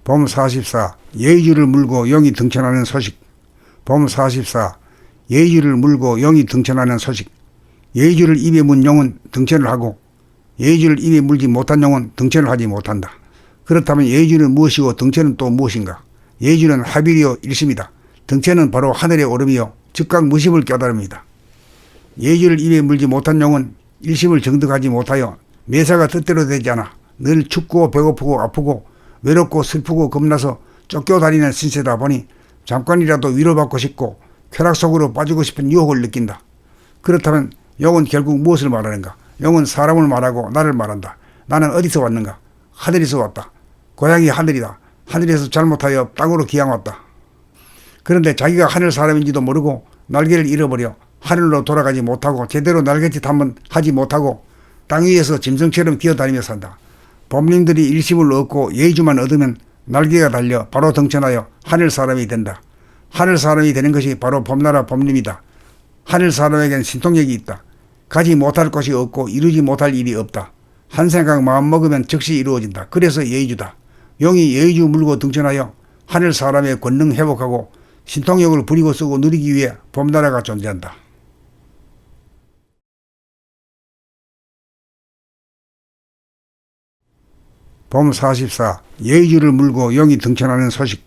봄 44. 예의주를 물고 영이 등천하는 소식. 봄 44. 예의주를 물고 영이 등천하는 소식. 예의주를 입에 문 영은 등천을 하고 예의주를 입에 물지 못한 영은 등천을 하지 못한다. 그렇다면 예의주는 무엇이고 등천은 또 무엇인가? 예의주는 합일이요 일심이다. 등천은 바로 하늘의 오름이요 즉각 무심을 깨달음이다. 예의주를 입에 물지 못한 영은 일심을 정득하지 못하여 매사가 뜻대로 되지 않아 늘 춥고 배고프고 아프고 외롭고 슬프고 겁나서 쫓겨다니는 신세다 보니 잠깐이라도 위로받고 싶고 쾌락 속으로 빠지고 싶은 유혹을 느낀다. 그렇다면 영은 결국 무엇을 말하는가? 영은 사람을 말하고 나를 말한다. 나는 어디서 왔는가? 하늘에서 왔다. 고향이 하늘이다. 하늘에서 잘못하여 땅으로 기양 왔다. 그런데 자기가 하늘 사람인지도 모르고 날개를 잃어버려 하늘로 돌아가지 못하고 제대로 날갯짓 한번 하지 못하고 땅 위에서 짐승처럼 기어다니며 산다. 범님들이 일심을 얻고 예의주만 얻으면 날개가 달려 바로 등천하여 하늘 사람이 된다. 하늘 사람이 되는 것이 바로 봄나라 봄님이다. 하늘 사람에겐 신통력이 있다. 가지 못할 것이 없고 이루지 못할 일이 없다. 한 생각 마음 먹으면 즉시 이루어진다. 그래서 예의주다. 영이 예의주 물고 등천하여 하늘 사람의 권능 회복하고 신통력을 부리고 쓰고 누리기 위해 봄나라가 존재한다. 봄 44. 예의주를 물고 영이 등천하는 소식.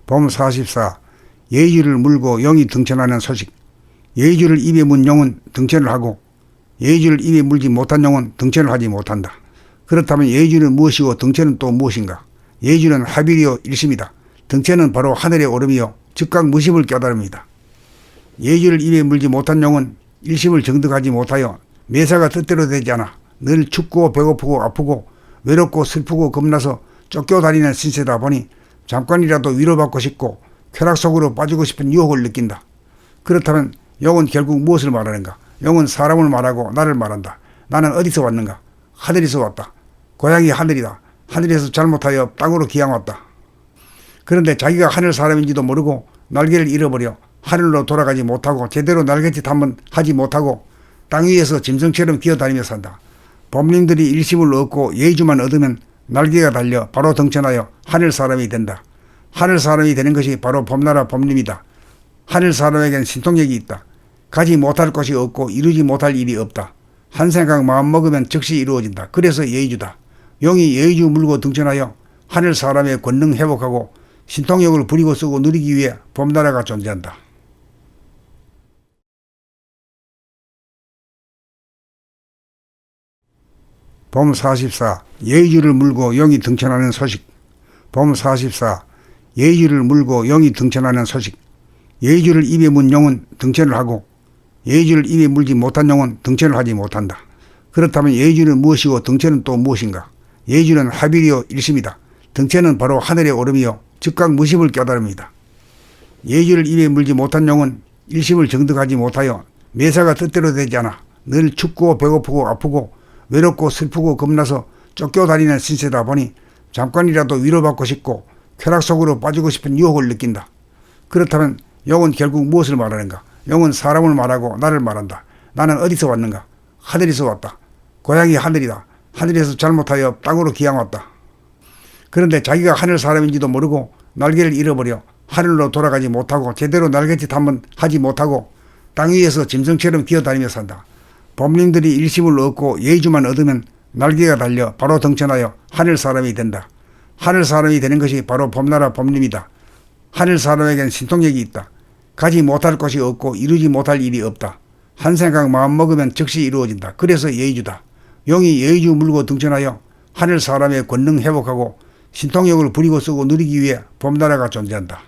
봄 44. 예의주를 물고 영이 등천하는 소식. 예의주를 입에 문 영은 등천을 하고 예의주를 입에 물지 못한 영은 등천을 하지 못한다. 그렇다면 예의주는 무엇이고 등천은 또 무엇인가? 예의주는 합일이요 일심이다. 등천은 바로 하늘의 오름이요 즉각 무심을 깨달음이다. 예의주를 입에 물지 못한 영은 일심을 정득하지 못하여 매사가 뜻대로 되지 않아 늘 춥고 배고프고 아프고 외롭고 슬프고 겁나서 쫓겨다니는 신세다 보니 잠깐이라도 위로받고 싶고 쾌락 속으로 빠지고 싶은 유혹을 느낀다. 그렇다면 영은 결국 무엇을 말하는가? 영은 사람을 말하고 나를 말한다. 나는 어디서 왔는가? 하늘에서 왔다. 고향이 하늘이다. 하늘에서 잘못하여 땅으로 기양 왔다. 그런데 자기가 하늘 사람인지도 모르고 날개를 잃어버려 하늘로 돌아가지 못하고 제대로 날갯짓 한번 하지 못하고 땅 위에서 짐승처럼 기어다니며 산다. 범님들이 일심을 얻고 예의주만 얻으면 날개가 달려 바로 등천하여 하늘 사람이 된다. 하늘 사람이 되는 것이 바로 봄나라 봄님이다. 하늘 사람에겐 신통력이 있다. 가지 못할 것이 없고 이루지 못할 일이 없다. 한 생각 마음 먹으면 즉시 이루어진다. 그래서 예의주다. 영이 예의주 물고 등천하여 하늘 사람의 권능 회복하고 신통력을 부리고 쓰고 누리기 위해 봄나라가 존재한다. 봄 44. 예의주를 물고 영이 등천하는 소식. 봄 44. 예의주를 물고 영이 등천하는 소식. 예의주를 입에 문 영은 등천을 하고 예의주를 입에 물지 못한 영은 등천을 하지 못한다. 그렇다면 예의주는 무엇이고 등천은 또 무엇인가? 예의주는 합일이요 일심이다. 등천은 바로 하늘의 오름이요 즉각 무심을 깨달음이다. 예의주를 입에 물지 못한 영은 일심을 정득하지 못하여 매사가 뜻대로 되지 않아 늘 춥고 배고프고 아프고 외롭고 슬프고 겁나서 쫓겨다니는 신세다 보니 잠깐이라도 위로받고 싶고 쾌락 속으로 빠지고 싶은 유혹을 느낀다. 그렇다면 영은 결국 무엇을 말하는가? 영은 사람을 말하고 나를 말한다. 나는 어디서 왔는가? 하늘에서 왔다. 고향이 하늘이다. 하늘에서 잘못하여 땅으로 기양 왔다. 그런데 자기가 하늘 사람인지도 모르고 날개를 잃어버려 하늘로 돌아가지 못하고 제대로 날갯짓 한번 하지 못하고 땅 위에서 짐승처럼 기어다니며 산다. 범님들이 일심을 얻고 예의주만 얻으면 날개가 달려 바로 등천하여 하늘 사람이 된다. 하늘 사람이 되는 것이 바로 봄나라 봄님이다. 하늘 사람에겐 신통력이 있다. 가지 못할 것이 없고 이루지 못할 일이 없다. 한 생각 마음 먹으면 즉시 이루어진다. 그래서 예의주다. 영이 예의주 물고 등천하여 하늘 사람의 권능 회복하고 신통력을 부리고 쓰고 누리기 위해 봄나라가 존재한다.